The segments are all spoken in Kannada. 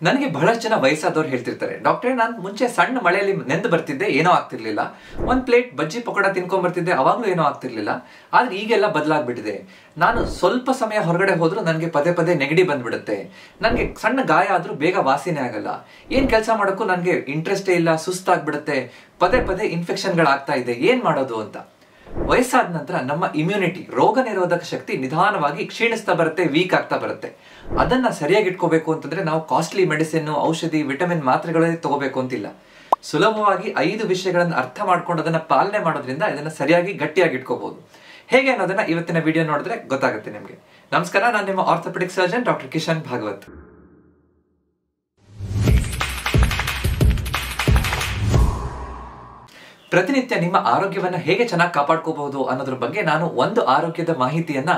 ನನಗೆ ಬಹಳಷ್ಟು ಜನ ವಯಸ್ಸಾದವ್ರು ಹೇಳ್ತಿರ್ತಾರೆ, ಡಾಕ್ಟ್ರೇ ನಾನು ಮುಂಚೆ ಸಣ್ಣ ಮಳೆಯಲ್ಲಿ ನೆಂದು ಬರ್ತಿದ್ದೆ, ಏನೋ ಆಗ್ತಿರ್ಲಿಲ್ಲ. ಒಂದು ಪ್ಲೇಟ್ ಬಜ್ಜಿ ಪಕೋಡ ತಿನ್ಕೊಂಡ್ ಬರ್ತಿದ್ದೆ, ಅವಾಗ್ಲೂ ಏನೋ ಆಗ್ತಿರ್ಲಿಲ್ಲ. ಆದ್ರೆ ಈಗೆಲ್ಲ ಬದಲಾಗ್ಬಿಟ್ಟಿದೆ. ನಾನು ಸ್ವಲ್ಪ ಸಮಯ ಹೊರಗಡೆ ಹೋದ್ರೂ ನನಗೆ ಪದೇ ಪದೇ ನೆಗಡಿ ಬಂದ್ಬಿಡುತ್ತೆ. ನನಗೆ ಸಣ್ಣ ಗಾಯ ಆದ್ರೂ ಬೇಗ ವಾಸಿನೇ ಆಗಲ್ಲ. ಏನ್ ಕೆಲಸ ಮಾಡೋಕ್ಕೂ ನನಗೆ ಇಂಟ್ರೆಸ್ಟೇ ಇಲ್ಲ, ಸುಸ್ತಾಗ್ಬಿಡುತ್ತೆ, ಪದೇ ಪದೇ ಇನ್ಫೆಕ್ಷನ್ಗಳಾಗ್ತಾ ಇದೆ, ಏನ್ ಮಾಡೋದು ಅಂತ. ವಯಸ್ಸಾದ ನಂತರ ನಮ್ಮ ಇಮ್ಯುನಿಟಿ, ರೋಗ ನಿರೋಧಕ ಶಕ್ತಿ ನಿಧಾನವಾಗಿ ಕ್ಷೀಣಿಸ್ತಾ ಬರುತ್ತೆ, ವೀಕ್ ಆಗ್ತಾ ಬರುತ್ತೆ. ಅದನ್ನ ಸರಿಯಾಗಿ ಇಟ್ಕೋಬೇಕು ಅಂತಂದ್ರೆ ನಾವು ಕಾಸ್ಟ್ಲಿ ಮೆಡಿಸಿನ್, ಔಷಧಿ, ವಿಟಮಿನ್ ಮಾತ್ರೆಗಳೇ ತಗೋಬೇಕು ಅಂತಿಲ್ಲ. ಸುಲಭವಾಗಿ 5 ವಿಷಯಗಳನ್ನು ಅರ್ಥ ಮಾಡ್ಕೊಂಡು ಅದನ್ನ ಪಾಲನೆ ಮಾಡೋದ್ರಿಂದ ಇದನ್ನ ಸರಿಯಾಗಿ ಗಟ್ಟಿಯಾಗಿ ಇಟ್ಕೋಬಹುದು. ಹೇಗೆ ಅನ್ನೋದನ್ನ ಇವತ್ತಿನ ವಿಡಿಯೋ ನೋಡಿದ್ರೆ ಗೊತ್ತಾಗುತ್ತೆ ನಿಮ್ಗೆ. ನಮಸ್ಕಾರ, ನಾನು ನಿಮ್ಮ orthopaedic surgeon doctor Kishan Bhagwat. ಪ್ರತಿನಿತ್ಯ ನಿಮ್ಮ ಆರೋಗ್ಯವನ್ನ ಹೇಗೆ ಚೆನ್ನಾಗಿ ಕಾಪಾಡ್ಕೋಬಹುದು ಅನ್ನೋದ್ರ ಬಗ್ಗೆ ನಾನು ಒಂದು ಆರೋಗ್ಯದ ಮಾಹಿತಿಯನ್ನ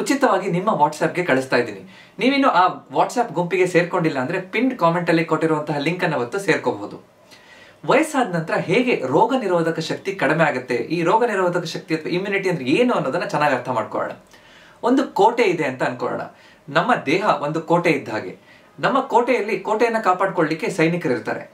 ಉಚಿತವಾಗಿ ನಿಮ್ಮ ವಾಟ್ಸ್ಆಪ್ಗೆ ಕಳಿಸ್ತಾ ಇದ್ದೀನಿ. ನೀವಿನ್ನು ಆ ವಾಟ್ಸ್ಆಪ್ ಗುಂಪಿಗೆ ಸೇರ್ಕೊಂಡಿಲ್ಲ ಅಂದ್ರೆ ಪಿನ್ ಕಾಮೆಂಟ್ ಅಲ್ಲಿ ಕೊಟ್ಟಿರುವಂತಹ ಲಿಂಕ್ ಅನ್ನು ಒತ್ತು ಸೇರ್ಕೋಬಹುದು. ವಯಸ್ಸಾದ ನಂತರ ಹೇಗೆ ರೋಗ ನಿರೋಧಕ ಶಕ್ತಿ ಕಡಿಮೆ ಆಗುತ್ತೆ, ಈ ರೋಗ ನಿರೋಧಕ ಶಕ್ತಿ ಅಥವಾ ಇಮ್ಯುನಿಟಿ ಅಂದ್ರೆ ಏನು ಅನ್ನೋದನ್ನ ಚೆನ್ನಾಗಿ ಅರ್ಥ ಮಾಡ್ಕೊಳ್ಳೋಣ. ಒಂದು ಕೋಟೆ ಇದೆ ಅಂತ ಅನ್ಕೊಳ್ಳೋಣ. ನಮ್ಮ ದೇಹ ಒಂದು ಕೋಟೆ ಇದ್ದ ಹಾಗೆ. ನಮ್ಮ ಕೋಟೆಯನ್ನ ಕಾಪಾಡ್ಕೊಳ್ಳಿಕ್ಕೆ ಸೈನಿಕರು ಇರ್ತಾರೆ.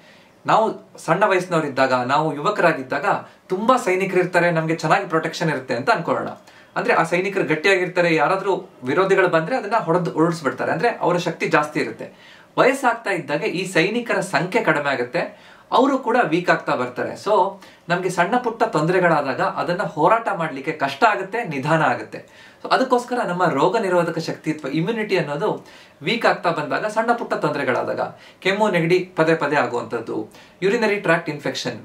ನಾವು ಸಣ್ಣ ವಯಸ್ಸಿನವರಿದ್ದಾಗ, ನಾವು ಯುವಕರಾಗಿದ್ದಾಗ ತುಂಬಾ ಸೈನಿಕರು ಇರ್ತಾರೆ, ನಮ್ಗೆ ಚೆನ್ನಾಗಿ ಪ್ರೊಟೆಕ್ಷನ್ ಇರುತ್ತೆ ಅಂತ ಅನ್ಕೊಳ್ಳೋಣ. ಅಂದ್ರೆ ಆ ಸೈನಿಕರು ಗಟ್ಟಿಯಾಗಿರ್ತಾರೆ, ಯಾರಾದ್ರೂ ವಿರೋಧಿಗಳು ಬಂದ್ರೆ ಅದನ್ನ ಉರುಳಿಸ್ಬಿಡ್ತಾರೆ, ಅಂದ್ರೆ ಅವರ ಶಕ್ತಿ ಜಾಸ್ತಿ ಇರುತ್ತೆ. ವಯಸ್ಸಾಗ್ತಾ ಇದ್ದಾಗ ಈ ಸೈನಿಕರ ಸಂಖ್ಯೆ ಕಡಿಮೆ ಆಗುತ್ತೆ, ಅವರು ಕೂಡ ವೀಕ್ ಆಗ್ತಾ ಬರ್ತಾರೆ. ಸೊ ನಮ್ಗೆ ಸಣ್ಣ ಪುಟ್ಟ ತೊಂದರೆಗಳಾದಾಗ ಅದನ್ನ ಹೋರಾಟ ಮಾಡ್ಲಿಕ್ಕೆ ಕಷ್ಟ ಆಗುತ್ತೆ, ನಿಧಾನ ಆಗುತ್ತೆ. ಸೊ ಅದಕ್ಕೋಸ್ಕರ ನಮ್ಮ ರೋಗ ನಿರೋಧಕ ಶಕ್ತಿ ಅಥವಾ ಇಮ್ಯುನಿಟಿ ಅನ್ನೋದು ವೀಕ್ ಆಗ್ತಾ ಬಂದಾಗ, ಸಣ್ಣ ಪುಟ್ಟ ತೊಂದರೆಗಳಾದಾಗ, ಕೆಮ್ಮು ನೆಗಡಿ ಪದೇ ಪದೇ ಆಗುವಂಥದ್ದು, ಯೂರಿನರಿ ಟ್ರ್ಯಾಕ್ಟ್ ಇನ್ಫೆಕ್ಷನ್,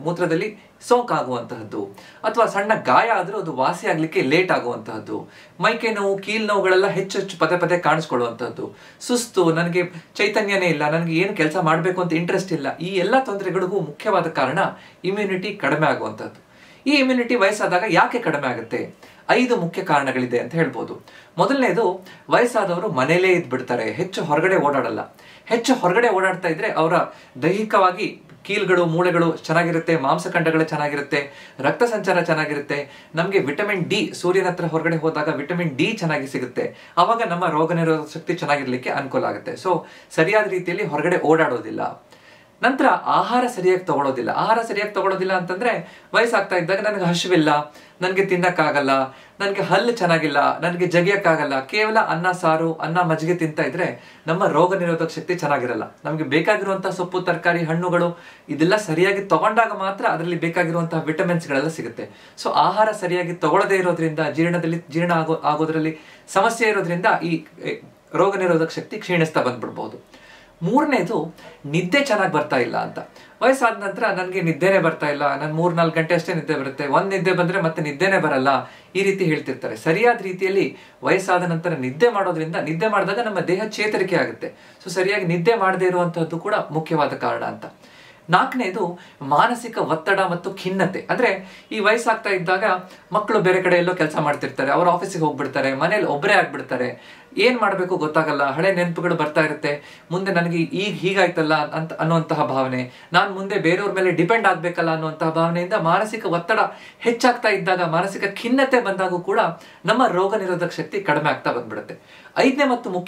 ಮೂತ್ರದಲ್ಲಿ ಸೋಂಕಾಗುವಂತಹದ್ದು, ಅಥವಾ ಸಣ್ಣ ಗಾಯ ಆದ್ರೂ ಅದು ವಾಸಿ ಆಗ್ಲಿಕ್ಕೆ ಲೇಟ್ ಆಗುವಂತಹದ್ದು, ಮೈಕೈ ನೋವು, ಕೀಲ್ ನೋವುಗಳೆಲ್ಲ ಹೆಚ್ಚು ಪದೇ ಪದೇ ಕಾಣಿಸ್ಕೊಳ್ಳುವಂತಹದ್ದು, ಸುಸ್ತು, ನನಗೆ ಚೈತನ್ಯನೇ ಇಲ್ಲ, ನನಗೆ ಏನು ಕೆಲಸ ಮಾಡಬೇಕು ಅಂತ ಇಂಟ್ರೆಸ್ಟ್ ಇಲ್ಲ, ಈ ಎಲ್ಲ ತೊಂದರೆಗಳಿಗೂ ಮುಖ್ಯವಾದ ಕಾರಣ ಇಮ್ಯುನಿಟಿ ಕಡಿಮೆ ಆಗುವಂತಹದ್ದು. ಈ ಇಮ್ಯುನಿಟಿ ವಯಸ್ಸಾದಾಗ ಯಾಕೆ ಕಡಿಮೆ ಆಗುತ್ತೆ? 5 ಮುಖ್ಯ ಕಾರಣಗಳಿದೆ ಅಂತ ಹೇಳ್ಬೋದು. ಮೊದಲನೇದು, ವಯಸ್ಸಾದವರು ಮನೆಯಲ್ಲೇ ಇದ್ಬಿಡ್ತಾರೆ, ಹೆಚ್ಚು ಹೊರಗಡೆ ಓಡಾಡಲ್ಲ. ಹೆಚ್ಚು ಹೊರಗಡೆ ಓಡಾಡ್ತಾ ಇದ್ರೆ ಅವರ ದೈಹಿಕವಾಗಿ ಕೀಲ್ಗಳು, ಮೂಳೆಗಳು ಚೆನ್ನಾಗಿರುತ್ತೆ, ಮಾಂಸಖಂಡಗಳು ಚೆನ್ನಾಗಿರುತ್ತೆ, ರಕ್ತ ಸಂಚಾರ ಚೆನ್ನಾಗಿರುತ್ತೆ. ನಮಗೆ ವಿಟಮಿನ್ ಡಿ, ಸೂರ್ಯನ ಹತ್ರ ಹೊರಗಡೆ ಹೋದಾಗ ವಿಟಮಿನ್ ಡಿ ಚೆನ್ನಾಗಿ ಸಿಗುತ್ತೆ. ಅವಾಗ ನಮ್ಮ ರೋಗ ನಿರೋಧಕ ಶಕ್ತಿ ಚೆನ್ನಾಗಿರ್ಲಿಕ್ಕೆ ಅನುಕೂಲ ಆಗುತ್ತೆ. ಸೊ ಸರಿಯಾದ ರೀತಿಯಲ್ಲಿ ಹೊರಗಡೆ ಓಡಾಡೋದಿಲ್ಲ. ನಂತರ ಆಹಾರ ಸರಿಯಾಗಿ ತಗೊಳ್ಳೋದಿಲ್ಲ ಅಂತಂದ್ರೆ, ವಯಸ್ಸಾಗ್ತಾ ಇದ್ದಾಗ ನನಗೆ ಹಸಿವಿಲ್ಲ, ನನಗೆ ತಿನ್ನಕ್ಕಾಗಲ್ಲ, ನನಗೆ ಹಲ್ಲು ಚೆನ್ನಾಗಿಲ್ಲ, ನನಗೆ ಜಗಿಯಕ್ಕಾಗಲ್ಲ, ಕೇವಲ ಅನ್ನ ಸಾರು, ಅನ್ನ ಮಜ್ಜಿಗೆ ತಿಂತಾ ಇದ್ರೆ ನಮ್ಮ ರೋಗ ನಿರೋಧಕ ಶಕ್ತಿ ಚೆನ್ನಾಗಿರಲ್ಲ. ನಮಗೆ ಬೇಕಾಗಿರುವಂತಹ ಸೊಪ್ಪು, ತರಕಾರಿ, ಹಣ್ಣುಗಳು ಇದೆಲ್ಲ ಸರಿಯಾಗಿ ತಗೊಂಡಾಗ ಮಾತ್ರ ಅದರಲ್ಲಿ ಬೇಕಾಗಿರುವಂತಹ ವಿಟಮಿನ್ಸ್ ಗಳೆಲ್ಲ ಸಿಗುತ್ತೆ. ಸೊ ಆಹಾರ ಸರಿಯಾಗಿ ತಗೊಳ್ಳದೇ ಇರೋದ್ರಿಂದ, ಜೀರ್ಣ ಆಗೋದ್ರಲ್ಲಿ ಸಮಸ್ಯೆ ಇರೋದ್ರಿಂದ ಈ ರೋಗ ನಿರೋಧಕ ಶಕ್ತಿ ಕ್ಷೀಣಿಸ್ತಾ ಬಂದ್ಬಿಡ್ಬಹುದು. ಮೂರನೇದು, ನಿದ್ದೆ ಚೆನ್ನಾಗಿ ಬರ್ತಾ ಇಲ್ಲ ಅಂತ. ವಯಸ್ಸಾದ ನಂತರ ನನಗೆ ನಿದ್ದೆನೇ ಬರ್ತಾ ಇಲ್ಲ, ನಾನು 3-4 ಗಂಟೆ ಅಷ್ಟೇ ನಿದ್ದೆ ಬರುತ್ತೆ, ಒಂದ್ ನಿದ್ದೆ ಬಂದ್ರೆ ಮತ್ತೆ ನಿದ್ದೆನೇ ಬರಲ್ಲ, ಈ ರೀತಿ ಹೇಳ್ತಿರ್ತಾರೆ. ಸರಿಯಾದ ರೀತಿಯಲ್ಲಿ ವಯಸ್ಸಾದ ನಂತರ ನಿದ್ದೆ ಮಾಡಿದಾಗ ನಮ್ಮ ದೇಹ ಚೇತರಿಕೆ ಆಗುತ್ತೆ. ಸೊ ಸರಿಯಾಗಿ ನಿದ್ದೆ ಮಾಡದೇ ಇರುವಂತಹದ್ದು ಕೂಡ ಮುಖ್ಯವಾದ ಕಾರಣ ಅಂತ. 4ನೇದು, ಮಾನಸಿಕ ಒತ್ತಡ ಮತ್ತು ಖಿನ್ನತೆ. ಅಂದ್ರೆ ಈ ವಯಸ್ಸಾಗ್ತಾ ಇದ್ದಾಗ ಮಕ್ಕಳು ಬೇರೆ ಕಡೆ ಎಲ್ಲೋ ಕೆಲಸ ಮಾಡ್ತಿರ್ತಾರೆ, ಅವ್ರ ಆಫೀಸಿಗೆ ಹೋಗ್ಬಿಡ್ತಾರೆ, ಮನೇಲಿ ಒಬ್ಬರೇ ಆಗ್ಬಿಡ್ತಾರೆ, ಏನ್ ಮಾಡ್ಬೇಕು ಗೊತ್ತಾಗಲ್ಲ, ಹಳೆ ನೆನಪುಗಳು ಬರ್ತಾ ಇರುತ್ತೆ, ಮುಂದೆ ನನಗೆ ಈಗ ಹೀಗಾಯ್ತಲ್ಲ ಅನ್ನುವಂತಹ ಭಾವನೆ, ನಾನು ಮುಂದೆ ಬೇರೆಯವ್ರ ಮೇಲೆ ಡಿಪೆಂಡ್ ಆಗ್ಬೇಕಲ್ಲ ಅನ್ನುವಂತಹ ಭಾವನೆಯಿಂದ ಮಾನಸಿಕ ಒತ್ತಡ ಹೆಚ್ಚಾಗ್ತಾ ಇದ್ದಾಗ, ಮಾನಸಿಕ ಖಿನ್ನತೆ ಬಂದಾಗೂ ಕೂಡ ನಮ್ಮ ರೋಗ ನಿರೋಧಕ ಶಕ್ತಿ ಕಡಿಮೆ ಆಗ್ತಾ ಬಂದ್ಬಿಡುತ್ತೆ. 5ನೇ ಮತ್ತು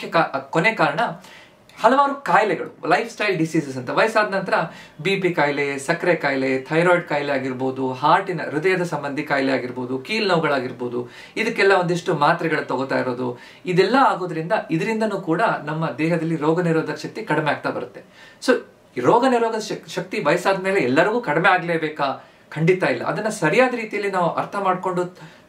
ಕೊನೆ ಕಾರಣ, ಹಲವಾರು ಕಾಯಿಲೆಗಳು, ಲೈಫ್ ಸ್ಟೈಲ್ ಡಿಸೀಸಸ್ ಅಂತ. ವಯಸ್ಸಾದ ನಂತರ BP ಕಾಯಿಲೆ, ಸಕ್ಕರೆ ಕಾಯಿಲೆ, ಥೈರಾಯ್ಡ್ ಕಾಯಿಲೆ ಆಗಿರ್ಬೋದು, ಹೃದಯದ ಸಂಬಂಧಿ ಕಾಯಿಲೆ ಆಗಿರ್ಬೋದು, ಕೀಲ್ ನೋವುಗಳಾಗಿರ್ಬೋದು, ಇದಕ್ಕೆಲ್ಲ ಒಂದಿಷ್ಟು ಮಾತ್ರೆಗಳು ತಗೋತಾ ಇರೋದು, ಇದೆಲ್ಲ ಆಗೋದ್ರಿಂದ ಇದರಿಂದನೂ ಕೂಡ ನಮ್ಮ ದೇಹದಲ್ಲಿ ರೋಗ ನಿರೋಧಕ ಶಕ್ತಿ ಕಡಿಮೆ ಆಗ್ತಾ ಬರುತ್ತೆ. ಸೊ ರೋಗ ನಿರೋಧಕ ಶಕ್ತಿ ವಯಸ್ಸಾದ ಮೇಲೆ ಎಲ್ಲರಿಗೂ ಕಡಿಮೆ ಆಗ್ಲೇಬೇಕಾ? ಖಂಡಿತ ಇಲ್ಲ. ಅದನ್ನ ಸರಿಯಾದ ರೀತಿಯಲ್ಲಿ ನಾವು ಅರ್ಥ ಮಾಡ್ಕೊಂಡು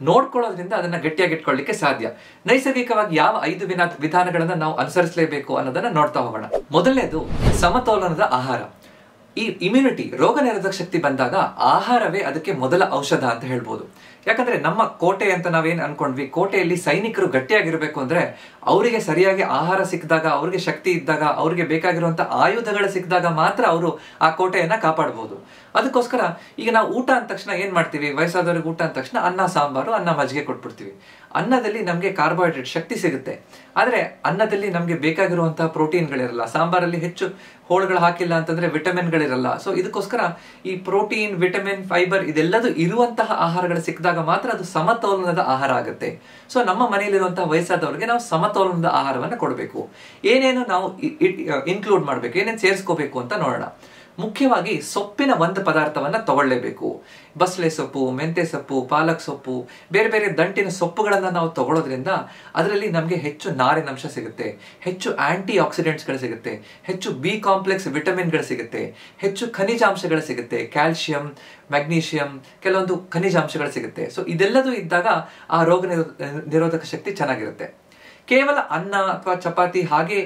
ನೋಡ್ಕೊಳ್ಳೋದ್ರಿಂದ ಅದನ್ನ ಗಟ್ಟಿಯಾಗಿ ಇಟ್ಕೊಳ್ಳಿಕ್ಕೆ ಸಾಧ್ಯ. ನೈಸರ್ಗಿಕವಾಗಿ ಯಾವ 5 ವಿಧಾನಗಳನ್ನ ನಾವು ಅನುಸರಿಸಲೇಬೇಕು ಅನ್ನೋದನ್ನ ನೋಡ್ತಾ ಹೋಗೋಣ. ಮೊದಲನೇದು, ಸಮತೋಲನದ ಆಹಾರ. ಈ ಇಮ್ಯುನಿಟಿ, ರೋಗ ನಿರೋಧಕ ಶಕ್ತಿ ಬಂದಾಗ ಆಹಾರವೇ ಅದಕ್ಕೆ ಮೊದಲ ಔಷಧ ಅಂತ ಹೇಳ್ಬೋದು. ಯಾಕಂದ್ರೆ ನಮ್ಮ ಕೋಟೆ ಅಂತ ನಾವೇನ್ ಅನ್ಕೊಂಡ್ವಿ, ಕೋಟೆಯಲ್ಲಿ ಸೈನಿಕರು ಗಟ್ಟಿಯಾಗಿರ್ಬೇಕು ಅಂದ್ರೆ ಅವರಿಗೆ ಸರಿಯಾಗಿ ಆಹಾರ ಸಿಕ್ಕಿದಾಗ, ಅವ್ರಿಗೆ ಶಕ್ತಿ ಇದ್ದಾಗ, ಅವ್ರಿಗೆ ಬೇಕಾಗಿರುವಂತ ಆಯುಧಗಳು ಸಿಕ್ಕಿದಾಗ ಮಾತ್ರ ಅವರು ಆ ಕೋಟೆಯನ್ನ ಕಾಪಾಡಬಹುದು. ಅದಕ್ಕೋಸ್ಕರ ಈಗ ನಾವು ಊಟ ಅಂದ ತಕ್ಷಣ ಏನ್ ಮಾಡ್ತೀವಿ, ವಯಸ್ಸಾದವ್ರಿಗೆ ಊಟ ಅಂದ ತಕ್ಷಣ ಅನ್ನ ಸಾಂಬಾರು, ಅನ್ನ ಮಜ್ಜಿಗೆ ಕೊಟ್ಬಿಡ್ತೀವಿ. ಅನ್ನದಲ್ಲಿ ನಮಗೆ ಕಾರ್ಬೋಹೈಡ್ರೇಟ್ ಶಕ್ತಿ ಸಿಗುತ್ತೆ, ಆದ್ರೆ ಅನ್ನದಲ್ಲಿ ನಮಗೆ ಬೇಕಾಗಿರುವಂತಹ ಪ್ರೋಟೀನ್ಗಳಿರಲ್ಲ. ಸಾಂಬಾರಲ್ಲಿ ಹೆಚ್ಚು ಹೋಳುಗಳು ಹಾಕಿಲ್ಲ ಅಂತಂದ್ರೆ ವಿಟಮಿನ್ಗಳಿರಲ್ಲ. ಸೊ ಇದಕ್ಕೋಸ್ಕರ ಈ ಪ್ರೋಟೀನ್, ವಿಟಮಿನ್, ಫೈಬರ್ ಇದೆಲ್ಲದೂ ಇರುವಂತಹ ಆಹಾರಗಳು ಸಿಕ್ಕಿದಾಗ ಮಾತ್ರ ಅದು ಸಮತೋಲನದ ಆಹಾರ ಆಗುತ್ತೆ. ಸೊ ನಮ್ಮ ಮನೆಯಲ್ಲಿರುವಂತಹ ವಯಸ್ಸಾದವರಿಗೆ ನಾವು ಸಮತೋಲನದ ಆಹಾರವನ್ನು ಕೊಡಬೇಕು. ಏನೇನು ನಾವು ಇನ್ಕ್ಲೂಡ್ ಮಾಡಬೇಕು, ಏನೇನು ಸೇರಿಸ್ಕೋಬೇಕು ಅಂತ ನೋಡೋಣ. ಮುಖ್ಯವಾಗಿ ಸೊಪ್ಪಿನ ಒಂದು ಪದಾರ್ಥವನ್ನ ತಗೊಳ್ಳೇಬೇಕು. ಬಸಳೆ ಸೊಪ್ಪು, ಮೆಂತೆ ಸೊಪ್ಪು, ಪಾಲಕ್ ಸೊಪ್ಪು, ಬೇರೆ ಬೇರೆ ದಂಟಿನ ಸೊಪ್ಪುಗಳನ್ನ ನಾವು ತಗೊಳ್ಳೋದ್ರಿಂದ ಅದರಲ್ಲಿ ನಮಗೆ ಹೆಚ್ಚು ನಾರಿನಂಶ ಸಿಗುತ್ತೆ, ಹೆಚ್ಚು ಆಂಟಿ ಆಕ್ಸಿಡೆಂಟ್ಸ್ಗಳು ಸಿಗುತ್ತೆ, ಹೆಚ್ಚು ಬಿ ಕಾಂಪ್ಲೆಕ್ಸ್ ವಿಟಮಿನ್ಗಳು ಸಿಗುತ್ತೆ, ಹೆಚ್ಚು ಖನಿಜಾಂಶಗಳು ಸಿಗುತ್ತೆ, ಕ್ಯಾಲ್ಸಿಯಂ, ಮ್ಯಾಗ್ನೀಷಿಯಂ, ಕೆಲವೊಂದು ಖನಿಜಾಂಶಗಳು ಸಿಗುತ್ತೆ. ಸೊ ಇದೆಲ್ಲದೂ ಇದ್ದಾಗ ಆ ರೋಗ ನಿರೋಧಕ ಶಕ್ತಿ ಚೆನ್ನಾಗಿರುತ್ತೆ. ಕೇವಲ ಅನ್ನ ಅಥವಾ ಚಪಾತಿ ಹಾಗೆ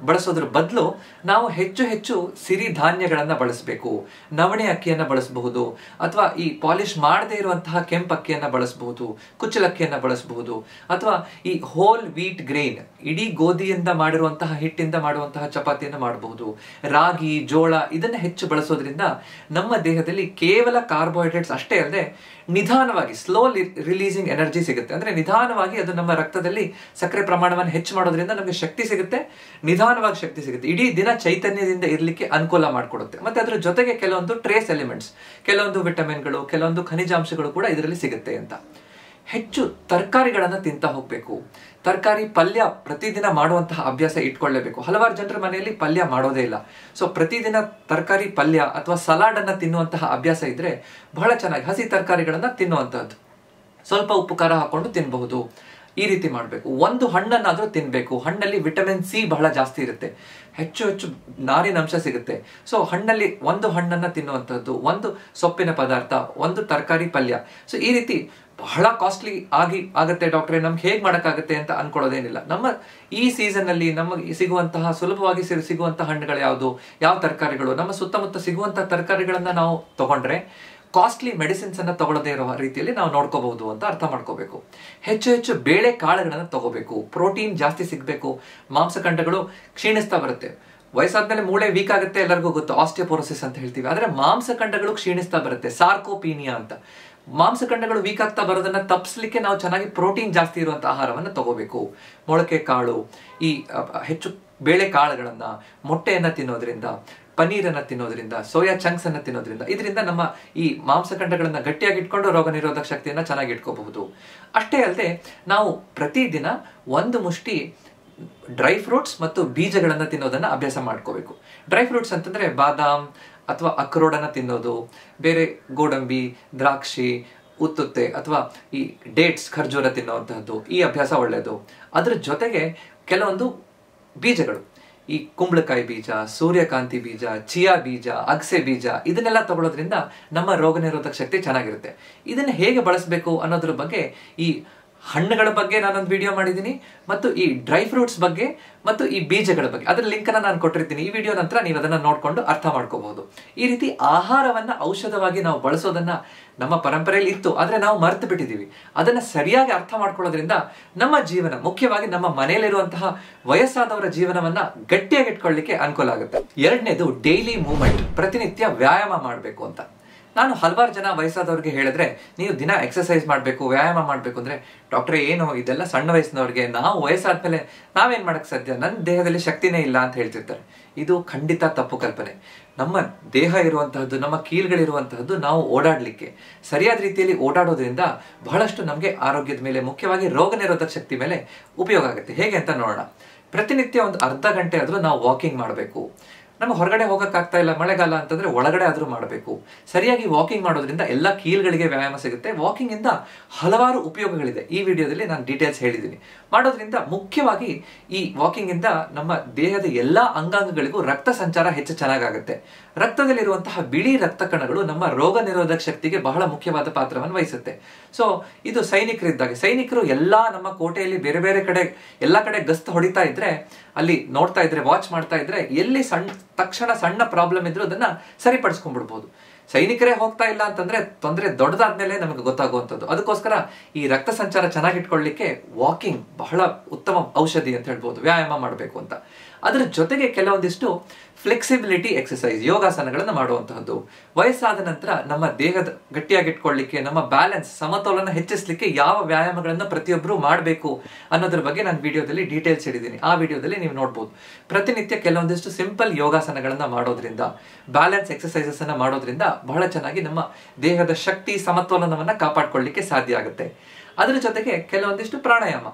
ಬಳಸೋದ್ರ ಬದಲು ನಾವು ಹೆಚ್ಚು ಹೆಚ್ಚು ಸಿರಿ ಧಾನ್ಯಗಳನ್ನ ಬಳಸಬೇಕು. ನವಣೆ ಅಕ್ಕಿಯನ್ನ ಬಳಸಬಹುದು, ಅಥವಾ ಈ ಪಾಲಿಶ್ ಮಾಡದೇ ಇರುವಂತಹ ಕೆಂಪು ಅಕ್ಕಿಯನ್ನ ಬಳಸಬಹುದು, ಕುಚ್ಚಲಕ್ಕಿಯನ್ನ ಬಳಸಬಹುದು, ಅಥವಾ ಈ ಹೋಲ್ ವೀಟ್ ಗ್ರೈನ್, ಇಡೀ ಗೋಧಿಯಿಂದ ಮಾಡಿರುವಂತಹ ಹಿಟ್ಟಿಂದ ಮಾಡುವಂತಹ ಚಪಾತಿಯನ್ನ ಮಾಡಬಹುದು. ರಾಗಿ, ಜೋಳ ಇದನ್ನ ಹೆಚ್ಚು ಬಳಸೋದ್ರಿಂದ ನಮ್ಮ ದೇಹದಲ್ಲಿ ಕೇವಲ ಕಾರ್ಬೋಹೈಡ್ರೇಟ್ಸ್ ಅಷ್ಟೇ ಅಲ್ಲದೆ ನಿಧಾನವಾಗಿ ಸ್ಲೋ ರಿಲೀಸಿಂಗ್ ಎನರ್ಜಿ ಸಿಗುತ್ತೆ. ಅಂದ್ರೆ ನಿಧಾನವಾಗಿ ಅದು ನಮ್ಮ ರಕ್ತದಲ್ಲಿ ಸಕ್ಕರೆ ಪ್ರಮಾಣವನ್ನು ಹೆಚ್ಚು ಮಾಡೋದ್ರಿಂದ ನಮಗೆ ಶಕ್ತಿ ಸಿಗುತ್ತೆ, ನಿಧಾನವಾಗಿ ಶಕ್ತಿ ಸಿಗುತ್ತೆ, ಇಡೀ ದಿನ ಚೈತನ್ಯದಿಂದ ಇರಲಿಕ್ಕೆ ಅನುಕೂಲ ಮಾಡಿಕೊಡುತ್ತೆ. ಮತ್ತೆ ಅದ್ರ ಜೊತೆಗೆ ಕೆಲವೊಂದು ಟ್ರೇಸ್ ಎಲಿಮೆಂಟ್ಸ್, ಕೆಲವೊಂದು ವಿಟಮಿನ್ಗಳು, ಕೆಲವೊಂದು ಖನಿಜಾಂಶಗಳು ಕೂಡ ಇದರಲ್ಲಿ ಸಿಗುತ್ತೆ ಅಂತ. ಹೆಚ್ಚು ತರಕಾರಿಗಳನ್ನ ತಿಂತಾ ಹೋಗ್ಬೇಕು. ತರಕಾರಿ ಪಲ್ಯ ಪ್ರತಿದಿನ ಮಾಡುವಂತಹ ಅಭ್ಯಾಸ ಇಟ್ಕೊಳ್ಳೇಬೇಕು. ಹಲವಾರು ಜನರ ಮನೆಯಲ್ಲಿ ಪಲ್ಯ ಮಾಡೋದೇ ಇಲ್ಲ. ಸೊ ಪ್ರತಿದಿನ ತರಕಾರಿ ಪಲ್ಯ ಅಥವಾ ಸಲಾಡ್ ಅನ್ನ ತಿನ್ನುವಂತಹ ಅಭ್ಯಾಸ ಇದ್ರೆ ಬಹಳ ಚೆನ್ನಾಗಿ ಹಸಿ ತರಕಾರಿಗಳನ್ನ ತಿನ್ನುವಂತಹದ್ದು. ಸ್ವಲ್ಪ ಉಪ್ಪು ಖಾರ ಹಾಕೊಂಡು ತಿನ್ನಬಹುದು. ಈ ರೀತಿ ಮಾಡಬೇಕು. ಒಂದು ಹಣ್ಣನ್ನಾದ್ರೂ ತಿನ್ಬೇಕು. ಹಣ್ಣಲ್ಲಿ ವಿಟಮಿನ್ ಸಿ ಬಹಳ ಜಾಸ್ತಿ ಇರುತ್ತೆ, ಹೆಚ್ಚು ಹೆಚ್ಚು ನಾರಿನಂಶ ಸಿಗುತ್ತೆ. ಸೊ ಹಣ್ಣಲ್ಲಿ ಒಂದು ಹಣ್ಣನ್ನ ತಿನ್ನುವಂಥದ್ದು, ಒಂದು ಸೊಪ್ಪಿನ ಪದಾರ್ಥ, ಒಂದು ತರಕಾರಿ ಪಲ್ಯ. ಸೊ ಈ ರೀತಿ ಬಹಳ ಕಾಸ್ಟ್ಲಿ ಆಗತ್ತೆ ಡಾಕ್ಟ್ರೆ, ನಮ್ಗೆ ಹೇಗೆ ಮಾಡೋಕ್ಕಾಗತ್ತೆ ಅಂತ ಅನ್ಕೊಳ್ಳೋದೇನಿಲ್ಲ. ನಮ್ಮ ಈ ಸೀಸನ್ ಅಲ್ಲಿ ನಮಗೆ ಸಿಗುವಂತಹ ಸುಲಭವಾಗಿ ಸಿಗುವಂತಹ ಹಣ್ಣುಗಳು ಯಾವುದು, ಯಾವ ತರಕಾರಿಗಳು, ನಮ್ಮ ಸುತ್ತಮುತ್ತ ಸಿಗುವಂತಹ ತರಕಾರಿಗಳನ್ನ ನಾವು ತಗೊಂಡ್ರೆ ಕಾಸ್ಟ್ಲಿ ಮೆಡಿಸಿನ್ಸ್ ಅನ್ನ ತಗೊಳ್ಳದೇ ಇರೋ ರೀತಿಯಲ್ಲಿ ನಾವು ನೋಡ್ಕೋಬಹುದು ಅಂತ ಅರ್ಥ ಮಾಡ್ಕೋಬೇಕು. ಹೆಚ್ಚು ಹೆಚ್ಚು ಬೇಳೆ ಕಾಳುಗಳನ್ನ ತಗೋಬೇಕು. ಪ್ರೋಟೀನ್ ಜಾಸ್ತಿ ಸಿಗ್ಬೇಕು. ಮಾಂಸಖಂಡಗಳು ಕ್ಷೀಣಿಸ್ತಾ ಬರುತ್ತೆ. ವಯಸ್ಸಾದ್ಮೇಲೆ ಮೂಳೆ ವೀಕ್ ಆಗುತ್ತೆ, ಎಲ್ಲರಿಗೂ ಗೊತ್ತು, ಆಸ್ಟಿಯೋಪೋರೋಸಿಸ್ ಅಂತ ಹೇಳ್ತೀವಿ. ಆದ್ರೆ ಮಾಂಸಖಂಡಗಳು ಕ್ಷೀಣಿಸ್ತಾ ಬರುತ್ತೆ, ಸಾರ್ಕೋಪೀನಿಯಾ ಅಂತ. ಮಾಂಸಖಂಡಗಳು ವೀಕ್ ಆಗ್ತಾ ಬರೋದನ್ನ ತಪ್ಪಿಸ್ಲಿಕ್ಕೆ ನಾವು ಚೆನ್ನಾಗಿ ಪ್ರೋಟೀನ್ ಜಾಸ್ತಿ ಇರುವಂತ ಆಹಾರವನ್ನು ತಗೋಬೇಕು. ಮೊಳಕೆ ಕಾಳು, ಈ ಹೆಚ್ಚು ಬೇಳೆ ಕಾಳುಗಳನ್ನ, ಮೊಟ್ಟೆಯನ್ನ ತಿನ್ನೋದ್ರಿಂದ, ಪನ್ನೀರನ್ನ ತಿನ್ನೋದ್ರಿಂದ, ಸೋಯಾ ಚಂಕ್ಸ್ ಅನ್ನ ತಿನ್ನೋದ್ರಿಂದ ಇದರಿಂದ ನಮ್ಮ ಈ ಮಾಂಸಖಂಡಗಳನ್ನ ಗಟ್ಟಿಯಾಗಿ ಇಟ್ಕೊಂಡು ರೋಗ ನಿರೋಧಕ ಶಕ್ತಿಯನ್ನ ಚೆನ್ನಾಗಿ ಇಟ್ಕೋಬಹುದು. ಅಷ್ಟೇ ಅಲ್ಲದೆ ನಾವು ಪ್ರತಿದಿನ ಒಂದು ಮುಷ್ಟಿ ಡ್ರೈ ಫ್ರೂಟ್ಸ್ ಮತ್ತು ಬೀಜಗಳನ್ನ ತಿನ್ನೋದನ್ನ ಅಭ್ಯಾಸ ಮಾಡ್ಕೋಬೇಕು. ಡ್ರೈ ಫ್ರೂಟ್ಸ್ ಅಂತಂದ್ರೆ ಬಾದಾಮ್ ಅಥವಾ ಅಕ್ರೋಡನ್ನ ತಿನ್ನೋದು, ಬೇರೆ ಗೋಡಂಬಿ, ದ್ರಾಕ್ಷಿ, ಉತ್ತುತ್ತೆ ಅಥವಾ ಈ ಡೇಟ್ಸ್, ಖರ್ಜೂರ ತಿನ್ನುವಂತಹದ್ದು, ಈ ಅಭ್ಯಾಸ ಒಳ್ಳೆಯದು. ಅದ್ರ ಜೊತೆಗೆ ಕೆಲವೊಂದು ಬೀಜಗಳು, ಈ ಕುಂಬಳಕಾಯಿ ಬೀಜ, ಸೂರ್ಯಕಾಂತಿ ಬೀಜ, ಚಿಯಾ ಬೀಜ, ಅಗಸೆ ಬೀಜ, ಇದನ್ನೆಲ್ಲ ತಗೊಳ್ಳೋದ್ರಿಂದ ನಮ್ಮ ರೋಗ ನಿರೋಧಕ ಶಕ್ತಿ ಚೆನ್ನಾಗಿರುತ್ತೆ. ಇದನ್ನ ಹೇಗೆ ಬಳಸಬೇಕು ಅನ್ನೋದ್ರ ಬಗ್ಗೆ, ಈ ಹಣ್ಣುಗಳ ಬಗ್ಗೆ ನಾನೊಂದು ವಿಡಿಯೋ ಮಾಡಿದ್ದೀನಿ, ಮತ್ತು ಈ ಡ್ರೈ ಫ್ರೂಟ್ಸ್ ಬಗ್ಗೆ ಮತ್ತು ಈ ಬೀಜಗಳ ಬಗ್ಗೆ ಅದರ ಲಿಂಕ್ ಅನ್ನ ನಾನು ಕೊಟ್ಟಿರ್ತೀನಿ. ಈ ವಿಡಿಯೋ ನಂತರ ನೀವು ಅದನ್ನ ನೋಡ್ಕೊಂಡು ಅರ್ಥ ಮಾಡ್ಕೋಬಹುದು. ಈ ರೀತಿ ಆಹಾರವನ್ನ ಔಷಧವಾಗಿ ನಾವು ಬಳಸೋದನ್ನ ನಮ್ಮ ಪರಂಪರೆಯಲ್ಲಿ ಇತ್ತು, ಆದ್ರೆ ನಾವು ಮರೆತು ಬಿಟ್ಟಿದೀವಿ. ಅದನ್ನ ಸರಿಯಾಗಿ ಅರ್ಥ ಮಾಡ್ಕೊಳ್ಳೋದ್ರಿಂದ ನಮ್ಮ ಜೀವನ, ಮುಖ್ಯವಾಗಿ ನಮ್ಮ ಮನೆಯಲ್ಲಿರುವಂತಹ ವಯಸ್ಸಾದವರ ಜೀವನವನ್ನ ಗಟ್ಟಿಯಾಗಿ ಇಟ್ಕೊಳ್ಳಿಕ್ಕೆ ಅನುಕೂಲ ಆಗುತ್ತೆ. ಎರಡನೇದು ಡೈಲಿ ಮೂವ್ಮೆಂಟ್, ಪ್ರತಿನಿತ್ಯ ವ್ಯಾಯಾಮ ಮಾಡಬೇಕು ಅಂತ. ನಾನು ಹಲವಾರು ಜನ ವಯಸ್ಸಾದವ್ರಿಗೆ ಹೇಳಿದ್ರೆ, ನೀವು ದಿನ ಎಕ್ಸರ್ಸೈಸ್ ಮಾಡಬೇಕು, ವ್ಯಾಯಾಮ ಮಾಡಬೇಕು ಅಂದ್ರೆ, ಡಾಕ್ಟ್ರೆ ಏನು ಇದೆಲ್ಲ ಸಣ್ಣ ವಯಸ್ಸಿನವ್ರಿಗೆ, ನಾವು ವಯಸ್ಸಾದ್ಮೇಲೆ ನಾವೇನ್ ಮಾಡಕ್ ಸಾಧ್ಯ, ನನ್ನ ದೇಹದಲ್ಲಿ ಶಕ್ತಿನೇ ಇಲ್ಲ ಅಂತ ಹೇಳ್ತಿರ್ತಾರೆ. ಇದು ಖಂಡಿತ ತಪ್ಪು ಕಲ್ಪನೆ. ನಮ್ಮ ದೇಹ ಇರುವಂತಹದ್ದು, ನಮ್ಮ ಕೀಲ್ಗಳಿರುವಂತಹದ್ದು ನಾವು ಓಡಾಡ್ಲಿಕ್ಕೆ, ಸರಿಯಾದ ರೀತಿಯಲ್ಲಿ ಓಡಾಡೋದ್ರಿಂದ ಬಹಳಷ್ಟು ನಮಗೆ ಆರೋಗ್ಯದ ಮೇಲೆ, ಮುಖ್ಯವಾಗಿ ರೋಗ ನಿರೋಧಕ ಶಕ್ತಿ ಮೇಲೆ ಉಪಯೋಗ ಆಗುತ್ತೆ. ಹೇಗೆ ಅಂತ ನೋಡೋಣ. ಪ್ರತಿನಿತ್ಯ ಒಂದು ಅರ್ಧ ಗಂಟೆ ಆದ್ರೂ ನಾವು ವಾಕಿಂಗ್ ಮಾಡಬೇಕು. ನಮಗೆ ಹೊರಗಡೆ ಹೋಗಕ್ಕಾಗ್ತಾ ಇಲ್ಲ, ಮಳೆಗಾಲ ಅಂತಂದ್ರೆ ಒಳಗಡೆ ಆದ್ರೂ ಮಾಡಬೇಕು. ಸರಿಯಾಗಿ ವಾಕಿಂಗ್ ಮಾಡೋದ್ರಿಂದ ಎಲ್ಲ ಕೀಲ್ಗಳಿಗೆ ವ್ಯಾಯಾಮ ಸಿಗುತ್ತೆ. ವಾಕಿಂಗ್ ಇಂದ ಹಲವಾರು ಉಪಯೋಗಗಳಿದೆ, ಈ ವಿಡಿಯೋದಲ್ಲಿ ನಾನು ಡೀಟೇಲ್ಸ್ ಹೇಳಿದ್ದೀನಿ. ಮಾಡೋದ್ರಿಂದ ಮುಖ್ಯವಾಗಿ ಈ ವಾಕಿಂಗ್ ಇಂದ ನಮ್ಮ ದೇಹದ ಎಲ್ಲಾ ಅಂಗಾಂಗಗಳಿಗೂ ರಕ್ತ ಸಂಚಾರ ಹೆಚ್ಚು ಚೆನ್ನಾಗಾಗುತ್ತೆ. ರಕ್ತದಲ್ಲಿರುವಂತಹ ಬಿಳಿ ರಕ್ತ ಕಣಗಳು ನಮ್ಮ ರೋಗ ನಿರೋಧಕ ಶಕ್ತಿಗೆ ಬಹಳ ಮುಖ್ಯವಾದ ಪಾತ್ರವನ್ನು ವಹಿಸುತ್ತೆ. ಸೊ ಇದು ಸೈನಿಕರಿದ್ದಾಗ, ಸೈನಿಕರು ಎಲ್ಲಾ ನಮ್ಮ ಕೋಟೆಯಲ್ಲಿ ಬೇರೆ ಬೇರೆ ಕಡೆ ಎಲ್ಲಾ ಕಡೆ ಗಸ್ತು ಹೊಡಿತಾ ಇದ್ರೆ, ಅಲ್ಲಿ ನೋಡ್ತಾ ಇದ್ರೆ, ವಾಚ್ ಮಾಡ್ತಾ ಇದ್ರೆ, ಎಲ್ಲಿ ತಕ್ಷಣ ಸಣ್ಣ ಪ್ರಾಬ್ಲಮ್ ಇದ್ರೂ ಅದನ್ನ ಸರಿಪಡಿಸ್ಕೊಂಡ್ಬಿಡ್ಬೋದು. ಸೈನಿಕರೇ ಹೋಗ್ತಾ ಇಲ್ಲ ಅಂತಂದ್ರೆ ತೊಂದರೆ ದೊಡ್ಡದಾದ್ಮೇಲೆ ನಮಗೆ ಗೊತ್ತಾಗುವಂಥದ್ದು. ಅದಕ್ಕೋಸ್ಕರ ಈ ರಕ್ತ ಸಂಚಾರ ಚೆನ್ನಾಗಿಟ್ಕೊಳ್ಳಿಕ್ಕೆ ವಾಕಿಂಗ್ ಬಹಳ ಉತ್ತಮ ಔಷಧಿ ಅಂತ ಹೇಳ್ಬೋದು, ವ್ಯಾಯಾಮ ಮಾಡಬೇಕು ಅಂತ. ಅದರ ಜೊತೆಗೆ ಕೆಲವೊಂದಿಷ್ಟು ಫ್ಲೆಕ್ಸಿಬಿಲಿಟಿ ಎಕ್ಸಸೈಸ್, ಯೋಗಾಸನಗಳನ್ನು ಮಾಡುವಂತಹದ್ದು. ವಯಸ್ಸಾದ ನಂತರ ನಮ್ಮ ದೇಹದ ಗಟ್ಟಿಯಾಗಿಟ್ಕೊಳ್ಳಿಕ್ಕೆ, ನಮ್ಮ ಬ್ಯಾಲೆನ್ಸ್, ಸಮತೋಲನ ಹೆಚ್ಚಿಸಲಿಕ್ಕೆ ಯಾವ ವ್ಯಾಯಾಮಗಳನ್ನು ಪ್ರತಿಯೊಬ್ಬರು ಮಾಡಬೇಕು ಅನ್ನೋದ್ರ ಬಗ್ಗೆ ನಾನು ವಿಡಿಯೋದಲ್ಲಿ ಡೀಟೇಲ್ಸ್ ಹೇಳಿದ್ದೀನಿ. ಆ ವಿಡಿಯೋದಲ್ಲಿ ನೀವು ನೋಡ್ಬೋದು. ಪ್ರತಿನಿತ್ಯ ಕೆಲವೊಂದಿಷ್ಟು ಸಿಂಪಲ್ ಯೋಗಾಸನಗಳನ್ನ ಮಾಡೋದ್ರಿಂದ, ಬ್ಯಾಲೆನ್ಸ್ ಎಕ್ಸಸೈಸಸ್ ಅನ್ನ ಮಾಡೋದ್ರಿಂದ ಬಹಳ ಚೆನ್ನಾಗಿ ನಮ್ಮ ದೇಹದ ಶಕ್ತಿ, ಸಮತೋಲನವನ್ನ ಕಾಪಾಡ್ಕೊಳ್ಳಿಕ್ಕೆ ಸಾಧ್ಯ ಆಗುತ್ತೆ. ಅದರ ಜೊತೆಗೆ ಕೆಲವೊಂದಿಷ್ಟು ಪ್ರಾಣಾಯಾಮ,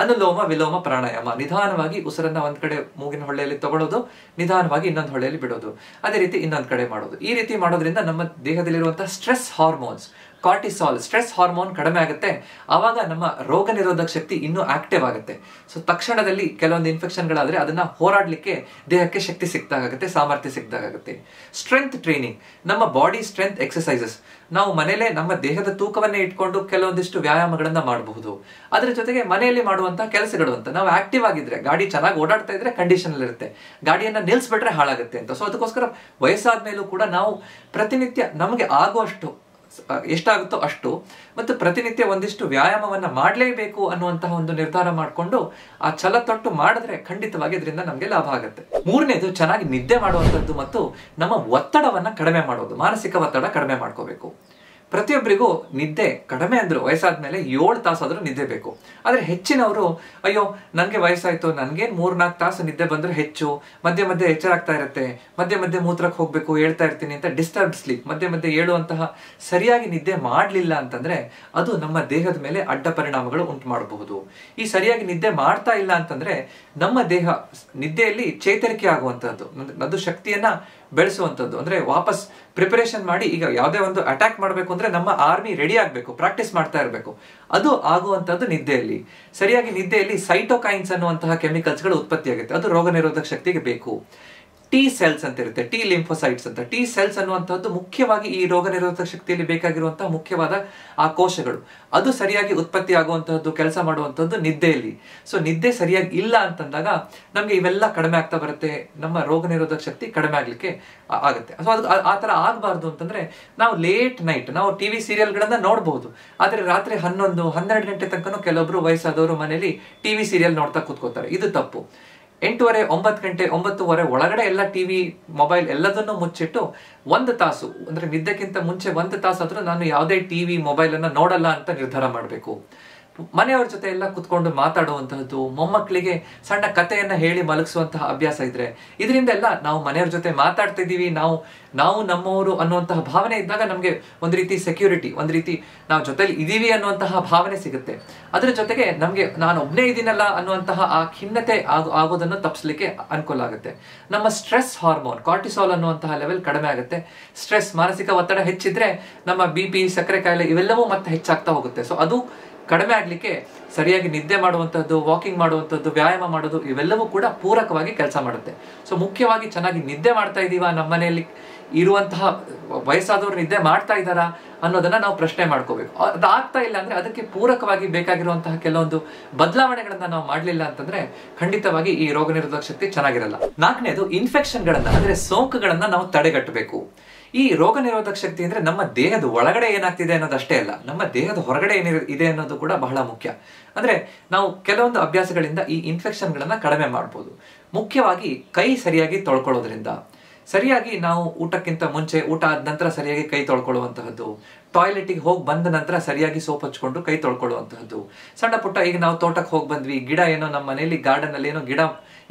ಅನುಲೋಮ ವಿಲೋಮ ಪ್ರಾಣಾಯಾಮ, ನಿಧಾನವಾಗಿ ಉಸಿರನ್ನ ಒಂದ್ ಕಡೆ ಮೂಗಿನ ಹೊಳ್ಳೆಯಲ್ಲಿ ತಗೊಳ್ಳೋದು, ನಿಧಾನವಾಗಿ ಇನ್ನೊಂದು ಹೊಳ್ಳೆಯಲ್ಲಿ ಬಿಡೋದು, ಅದೇ ರೀತಿ ಇನ್ನೊಂದ್ ಕಡೆ ಮಾಡೋದು. ಈ ರೀತಿ ಮಾಡೋದ್ರಿಂದ ನಮ್ಮ ದೇಹದಲ್ಲಿರುವಂತಹ stress hormones, cortisol, stress hormone ಕಡಿಮೆ ಆಗುತ್ತೆ. ಆವಾಗ ನಮ್ಮ ರೋಗ ನಿರೋಧಕ ಶಕ್ತಿ ಇನ್ನೂ ಆಕ್ಟಿವ್ ಆಗುತ್ತೆ. ಸೊ ತಕ್ಷಣದಲ್ಲಿ ಕೆಲವೊಂದು ಇನ್ಫೆಕ್ಷನ್ಗಳಾದ್ರೆ ಅದನ್ನ ಹೋರಾಡ್ಲಿಕ್ಕೆ ದೇಹಕ್ಕೆ ಶಕ್ತಿ ಸಿಕ್ತಾಗುತ್ತೆ, ಸಾಮರ್ಥ್ಯ ಸಿಕ್ತಾಗುತ್ತೆ. ಸ್ಟ್ರೆಂತ್ ಟ್ರೈನಿಂಗ್, ನಮ್ಮ ಬಾಡಿ ಸ್ಟ್ರೆಂತ್ ಎಕ್ಸಸೈಸಸ್, ನಾವು ಮನೇಲೆ ನಮ್ಮ ದೇಹದ ತೂಕವನ್ನೇ ಇಟ್ಕೊಂಡು ಕೆಲವೊಂದಿಷ್ಟು ವ್ಯಾಯಾಮಗಳನ್ನ ಮಾಡಬಹುದು. ಅದರ ಜೊತೆಗೆ ಮನೆಯಲ್ಲಿ ಮಾಡುವಂತಹ ಕೆಲಸಗಳು ಅಂತ, ನಾವು ಆಕ್ಟಿವ್ ಆಗಿದ್ರೆ, ಗಾಡಿ ಚೆನ್ನಾಗಿ ಓಡಾಡ್ತಾ ಇದ್ರೆ ಕಂಡೀಷನ್ ಇರುತ್ತೆ, ಗಾಡಿಯನ್ನ ನಿಲ್ಸ್ಬಿಟ್ರೆ ಹಾಳಾಗುತ್ತೆ ಅಂತ. ಸೊ ಅದಕ್ಕೋಸ್ಕರ ವಯಸ್ಸಾದ ಮೇಲೂ ಕೂಡ ನಾವು ಪ್ರತಿನಿತ್ಯ ನಮಗೆ ಆಗುವಷ್ಟು ಎಷ್ಟಾಗುತ್ತೋ ಅಷ್ಟು ಮತ್ತು ಪ್ರತಿನಿತ್ಯ ಒಂದಿಷ್ಟು ವ್ಯಾಯಾಮವನ್ನ ಮಾಡಲೇಬೇಕು ಅನ್ನುವಂತಹ ಒಂದು ನಿರ್ಧಾರ ಮಾಡಿಕೊಂಡು ಆ ಛಲ ತೊಟ್ಟು ಮಾಡಿದ್ರೆ ಖಂಡಿತವಾಗಿ ಇದರಿಂದ ನಮಗೆ ಲಾಭ ಆಗುತ್ತೆ. ಮೂರನೇದು ಚೆನ್ನಾಗಿ ನಿದ್ದೆ ಮಾಡುವಂಥದ್ದು ಮತ್ತು ನಮ್ಮ ಒತ್ತಡವನ್ನ ಕಡಿಮೆ ಮಾಡೋದು, ಮಾನಸಿಕ ಒತ್ತಡ ಕಡಿಮೆ ಮಾಡ್ಕೋಬೇಕು. ಪ್ರತಿಯೊಬ್ಬರಿಗೂ ನಿದ್ದೆ ಕಡಿಮೆ ಅಂದ್ರು ವಯಸ್ಸಾದ್ಮೇಲೆ 7 ತಾಸಾದ್ರೂ ನಿದ್ದೆ ಬೇಕು. ಆದ್ರೆ ಹೆಚ್ಚಿನವರು ಅಯ್ಯೋ ನನ್ಗೆ ವಯಸ್ಸಾಯ್ತು, ನನ್ಗೇನ್ 3-4 ತಾಸು ನಿದ್ದೆ ಬಂದ್ರೆ ಹೆಚ್ಚು, ಮಧ್ಯೆ ಮಧ್ಯೆ ಎಚ್ಚರ ಆಗ್ತಾ ಇರುತ್ತೆ, ಮಧ್ಯೆ ಮಧ್ಯೆ ಮೂತ್ರಕ್ಕೆ ಹೋಗ್ಬೇಕು, ಹೇಳ್ತಾ ಇರ್ತೀನಿ ಅಂತ ಡಿಸ್ಟರ್ಬ್ಡ್ ಸ್ಲೀಪ್, ಮಧ್ಯೆ ಮಧ್ಯೆ ಹೇಳುವಂತಹ ಸರಿಯಾಗಿ ನಿದ್ದೆ ಮಾಡ್ಲಿಲ್ಲ ಅಂತಂದ್ರೆ ಅದು ನಮ್ಮ ದೇಹದ ಮೇಲೆ ಅಡ್ಡ ಪರಿಣಾಮಗಳು ಉಂಟು ಮಾಡಬಹುದು. ಈ ಸರಿಯಾಗಿ ನಿದ್ದೆ ಮಾಡ್ತಾ ಇಲ್ಲ ಅಂತಂದ್ರೆ ನಮ್ಮ ದೇಹ ನಿದ್ದೆಯಲ್ಲಿ ಚೇತರಿಕೆ ಆಗುವಂತಹದ್ದು, ಅದು ಶಕ್ತಿಯನ್ನ ಬೆಳೆಸುವಂಥದ್ದು. ಅಂದ್ರೆ ವಾಪಸ್ ಪ್ರಿಪರೇಷನ್ ಮಾಡಿ, ಈಗ ಯಾವುದೇ ಒಂದು ಅಟ್ಯಾಕ್ ಮಾಡಬೇಕು ಅಂದ್ರೆ ನಮ್ಮ ಆರ್ಮಿ ರೆಡಿ ಆಗ್ಬೇಕು, ಪ್ರಾಕ್ಟೀಸ್ ಮಾಡ್ತಾ ಇರಬೇಕು, ಅದು ಆಗುವಂತದ್ದು ನಿದ್ದೆಯಲ್ಲಿ. ಸರಿಯಾಗಿ ನಿದ್ದೆಯಲ್ಲಿ ಸೈಟೋಕೈನ್ಸ್ ಅನ್ನುವಂತಹ ಕೆಮಿಕಲ್ಸ್ಗಳು ಉತ್ಪತ್ತಿ ಆಗುತ್ತೆ, ಅದು ರೋಗ ನಿರೋಧಕ ಶಕ್ತಿಗೆ ಬೇಕು. ಟಿ ಸೆಲ್ಸ್ ಅಂತ ಇರುತ್ತೆ, ಟಿ ಲಿಂಫೋಸೈಟ್ಸ್ ಅಂತ. ಟಿ ಸೆಲ್ಸ್ ಅನ್ನುವಂಥದ್ದು ಮುಖ್ಯವಾಗಿ ಈ ರೋಗ ನಿರೋಧಕ ಶಕ್ತಿಯಲ್ಲಿ ಬೇಕಾಗಿರುವಂತಹ ಮುಖ್ಯವಾದ ಆ ಕೋಶಗಳು, ಅದು ಸರಿಯಾಗಿ ಉತ್ಪತ್ತಿ ಆಗುವಂತಹದ್ದು, ಕೆಲಸ ಮಾಡುವಂತಹದ್ದು ನಿದ್ದೆಯಲ್ಲಿ. ಸೊ ನಿದ್ದೆ ಸರಿಯಾಗಿ ಇಲ್ಲ ಅಂತಂದಾಗ ನಮ್ಗೆ ಇವೆಲ್ಲ ಕಡಿಮೆ ಆಗ್ತಾ ಬರುತ್ತೆ, ನಮ್ಮ ರೋಗ ನಿರೋಧಕ ಶಕ್ತಿ ಕಡಿಮೆ ಆಗ್ಲಿಕ್ಕೆ ಆಗುತ್ತೆ. ಸೊ ಅದು ಆ ತರ ಆಗ್ಬಾರ್ದು ಅಂತಂದ್ರೆ ನಾವು ಲೇಟ್ ನೈಟ್ ನಾವು ಟಿವಿ ಸೀರಿಯಲ್ಗಳನ್ನ ನೋಡಬಹುದು, ಆದ್ರೆ ರಾತ್ರಿ 11-12 ಗಂಟೆ ತನಕ ಕೆಲವೊಬ್ರು ವಯಸ್ಸಾದವರು ಮನೆಯಲ್ಲಿ ಟಿವಿ ಸೀರಿಯಲ್ ನೋಡ್ತಾ ಕೂತ್ಕೋತಾರೆ. ಇದು ತಪ್ಪು. 8:30-9 ಗಂಟೆ 9:30 ಒಳಗಡೆ ಎಲ್ಲ ಟಿವಿ, ಮೊಬೈಲ್ ಎಲ್ಲದನ್ನು ಮುಚ್ಚಿಟ್ಟು 1 ತಾಸು ಅಂದ್ರೆ ನಿದ್ದೆಕ್ಕಿಂತ ಮುಂಚೆ 1 ತಾಸಾದ್ರೂ ನಾನು ಯಾವುದೇ ಟಿವಿ, ಮೊಬೈಲ್ ಅನ್ನ ನೋಡಲ್ಲ ಅಂತ ನಿರ್ಧಾರ ಮಾಡಬೇಕು. ಮನೆಯವ್ರ ಜೊತೆ ಎಲ್ಲ ಕುತ್ಕೊಂಡು ಮಾತಾಡುವಂತಹದ್ದು, ಮೊಮ್ಮಕ್ಕಳಿಗೆ ಸಣ್ಣ ಕಥೆಯನ್ನ ಹೇಳಿ ಮಲಗಿಸುವಂತಹ ಅಭ್ಯಾಸ ಇದ್ರೆ, ಇದರಿಂದ ಎಲ್ಲ ನಾವು ಮನೆಯವ್ರ ಜೊತೆ ಮಾತಾಡ್ತಿದ್ದೀವಿ, ನಾವು ನಮ್ಮವರು ಅನ್ನುವಂತಹ ಭಾವನೆ ಇದ್ದಾಗ ನಮ್ಗೆ ಒಂದ್ ರೀತಿ ಸೆಕ್ಯೂರಿಟಿ, ಒಂದ್ ರೀತಿ ನಾವು ಜೊತೆಲಿ ಇದೀವಿ ಅನ್ನುವಂತಹ ಭಾವನೆ ಸಿಗುತ್ತೆ. ಅದರ ಜೊತೆಗೆ ನಮ್ಗೆ ನಾನು ಒಬ್ನೇ ಇದೀನಲ್ಲ ಅನ್ನುವಂತಹ ಆ ಖಿನ್ನತೆ ಆಗೋದನ್ನು ತಪ್ಪಿಸ್ಲಿಕ್ಕೆ ಅನುಕೂಲ ಆಗುತ್ತೆ. ನಮ್ಮ ಸ್ಟ್ರೆಸ್ ಹಾರ್ಮೋನ್ ಕಾರ್ಟಿಸಾಲ್ ಅನ್ನುವಂತಹ ಲೆವೆಲ್ ಕಡಿಮೆ ಆಗುತ್ತೆ. ಸ್ಟ್ರೆಸ್, ಮಾನಸಿಕ ಒತ್ತಡ ಹೆಚ್ಚಿದ್ರೆ ನಮ್ಮ BP, ಸಕ್ಕರೆ ಕಾಯಿಲೆ ಇವೆಲ್ಲವೂ ಮತ್ತೆ ಹೆಚ್ಚಾಗ್ತಾ ಹೋಗುತ್ತೆ. ಸೊ ಅದು ಕಡಿಮೆ ಆಗ್ಲಿಕ್ಕೆ ಸರಿಯಾಗಿ ನಿದ್ದೆ ಮಾಡುವಂತದ್ದು, ವಾಕಿಂಗ್ ಮಾಡುವಂತದ್ದು, ವ್ಯಾಯಾಮ ಮಾಡೋದು ಇವೆಲ್ಲವೂ ಕೂಡ ಪೂರಕವಾಗಿ ಕೆಲಸ ಮಾಡುತ್ತೆ. ಸೊ ಮುಖ್ಯವಾಗಿ ಚೆನ್ನಾಗಿ ನಿದ್ದೆ ಮಾಡ್ತಾ ಇದೀವ, ನಮ್ಮ ಮನೆಯಲ್ಲಿ ಇರುವಂತಹ ವಯಸ್ಸಾದವರು ನಿದ್ದೆ ಮಾಡ್ತಾ ಇದ್ದಾರಾ ಅನ್ನೋದನ್ನ ನಾವು ಪ್ರಶ್ನೆ ಮಾಡ್ಕೋಬೇಕು. ಅದಾಗ್ತಾ ಇಲ್ಲ ಅಂದ್ರೆ ಅದಕ್ಕೆ ಪೂರಕವಾಗಿ ಬೇಕಾಗಿರುವಂತಹ ಕೆಲವೊಂದು ಬದಲಾವಣೆಗಳನ್ನ ನಾವು ಮಾಡ್ಲಿಲ್ಲ ಅಂತಂದ್ರೆ ಖಂಡಿತವಾಗಿ ಈ ರೋಗ ನಿರೋಧಕ ಶಕ್ತಿ ಚೆನ್ನಾಗಿರಲ್ಲ. 4ನೇದು ಇನ್ಫೆಕ್ಷನ್ಗಳನ್ನ ಅಂದ್ರೆ ಸೋಂಕುಗಳನ್ನ ನಾವು ತಡೆಗಟ್ಟಬೇಕು. ಈ ರೋಗ ನಿರೋಧಕ ಶಕ್ತಿ ಅಂದ್ರೆ ನಮ್ಮ ದೇಹದ ಒಳಗಡೆ ಏನಾಗ್ತಿದೆ ಅನ್ನೋದಷ್ಟೇ ಅಲ್ಲ, ನಮ್ಮ ದೇಹದ ಹೊರಗಡೆ ಏನಿದೆ ಅನ್ನೋದು ಕೂಡ ಬಹಳ ಮುಖ್ಯ. ಅಂದ್ರೆ ನಾವು ಕೆಲವೊಂದು ಅಭ್ಯಾಸಗಳಿಂದ ಈ ಇನ್ಫೆಕ್ಷನ್ಗಳನ್ನ ಕಡಿಮೆ ಮಾಡ್ಬೋದು. ಮುಖ್ಯವಾಗಿ ಕೈ ಸರಿಯಾಗಿ ತೊಳ್ಕೊಳ್ಳೋದ್ರಿಂದ, ಸರಿಯಾಗಿ ನಾವು ಊಟಕ್ಕಿಂತ ಮುಂಚೆ, ಊಟ ಆದ ನಂತರ ಸರಿಯಾಗಿ ಕೈ ತೊಳ್ಕೊಳ್ಳುವಂತಹದ್ದು, ಟಾಯ್ಲೆಟಿಗೆ ಹೋಗಿ ಬಂದ ನಂತರ ಸರಿಯಾಗಿ ಸೋಪ್ ಹಚ್ಕೊಂಡು ಕೈ ತೊಳ್ಕೊಳ್ಳುವಂತಹದ್ದು. ಸಣ್ಣ ಪುಟ್ಟ, ಈಗ ನಾವು ತೋಟಕ್ಕೆ ಹೋಗಿ ಬಂದ್ವಿ, ಗಿಡ ಏನೋ ನಮ್ಮ ಮನೆಯಲ್ಲಿ ಗಾರ್ಡನ್ ಅಲ್ಲಿ ಏನೋ